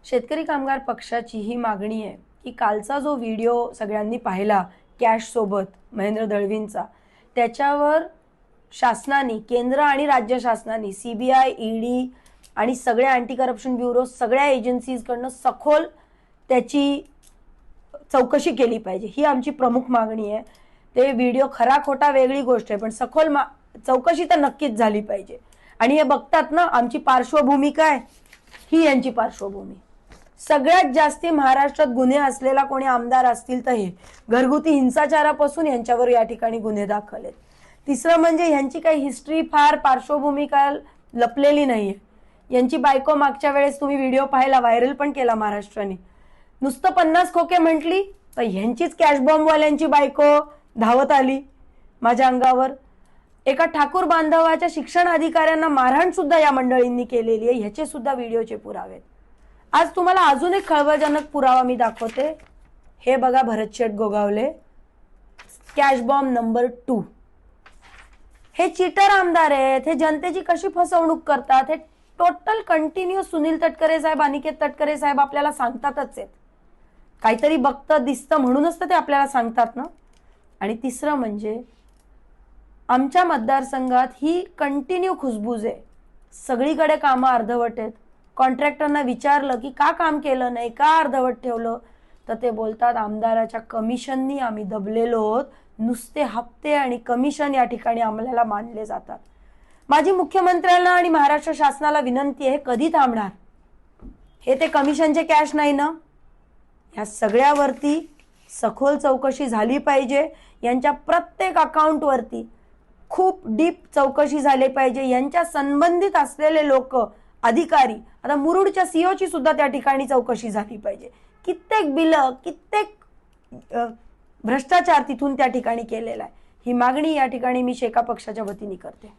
शेतकरी कामगार पक्षाची ही मागणी आहे की कालचा जो व्हिडिओ सगळ्यांनी पाहिला कॅश सोबत महेंद्र दळवींचा, त्याच्यावर शासनाने, केंद्र आणि राज्य शासनाने, सीबीआय, ईडी आणि सगळ्या अँटी करप्शन ब्युरो, सगळ्या एजन्सीजकडनं सखोल त्याची चौकशी केली पाहिजे, ही आमची प्रमुख मागणी आहे. ते व्हिडिओ खरा खोटा वेगळी गोष्ट आहे, पण सखोल चौकशी तर नक्कीच झाली पाहिजे. आणि हे बघतात ना आमची पार्श्वभूमी काय, ही यांची पार्श्वभूमी. सगळ्यात जास्ती महाराष्ट्रात गुन्हे असलेला कोणी आमदार असतील तर हे घरगुती हिंसाचारापासून यांच्यावर या ठिकाणी गुन्हे दाखल आहेत. तिसरं म्हणजे यांची काही हिस्ट्री, फार पार्श्वभूमी काय लपलेली नाहीये. यांची बायको मागच्या वेळेस तुम्ही व्हिडिओ पाहिला, व्हायरल पण केला महाराष्ट्राने, नुसतं 50 खोके म्हटली तर ह्यांचीच कॅश बॉम्बवाल्यांची बायको धावत आली माझ्या अंगावर. एका ठाकूर बांधवाच्या शिक्षण अधिकाऱ्यांना मारहाण सुद्धा या मंडळींनी केलेली आहे, ह्याचे सुद्धा व्हिडिओचे पुरावे. आज तुम्हाला अजून एक खळबळजनक पुरावा मी दाखवते. हे बघा, भरतशेठ गोगावले, कॅश बॉम्ब नंबर 2. हे चीटर आमदार आहेत, हे जनतेची कशी फसवणूक करतात हे टोटल कंटिन्यू सुनील तटकरे साहेब, अनिकेत तटकरे साहेब आपल्याला सांगतातच आहेत. काहीतरी बघतं दिसतं म्हणूनच तर ते आपल्याला सांगतात ना. आणि तिसरं म्हणजे आमच्या मतदारसंघात ही कंटिन्यू खुसबूज आहे. सगळीकडे कामं अर्धवट आहेत. कॉन्ट्रॅक्टरना विचारलं की का काम केलं नाही, का अर्धवट ठेवलं, तर ते बोलतात आमदाराच्या कमिशननी आम्ही दबलेलो आहोत, नुसते हप्ते आणि कमिशन या ठिकाणी आम्हाला मानले जातात. माझी मुख्यमंत्र्यांना आणि महाराष्ट्र शासनाला विनंती आहे, कधी थांबणार? हे ते कमिशनचे कॅश नाही ना. ह्या सगळ्यावरती सखोल चौकशी झाली पाहिजे. यांच्या प्रत्येक अकाउंटवरती खूप डीप चौकशी झाली पाहिजे. यांच्या संबंधित असलेले लोक, अधिकारी, आता मुरुडच्या सीओची सुद्धा त्या ठिकाणी चौकशी झाली पाहिजे. कित्येक बिलं, कित्येक भ्रष्टाचार तिथून त्या ठिकाणी केलेला आहे. ही मागणी या ठिकाणी मी शेका पक्षाच्या वतीने करते.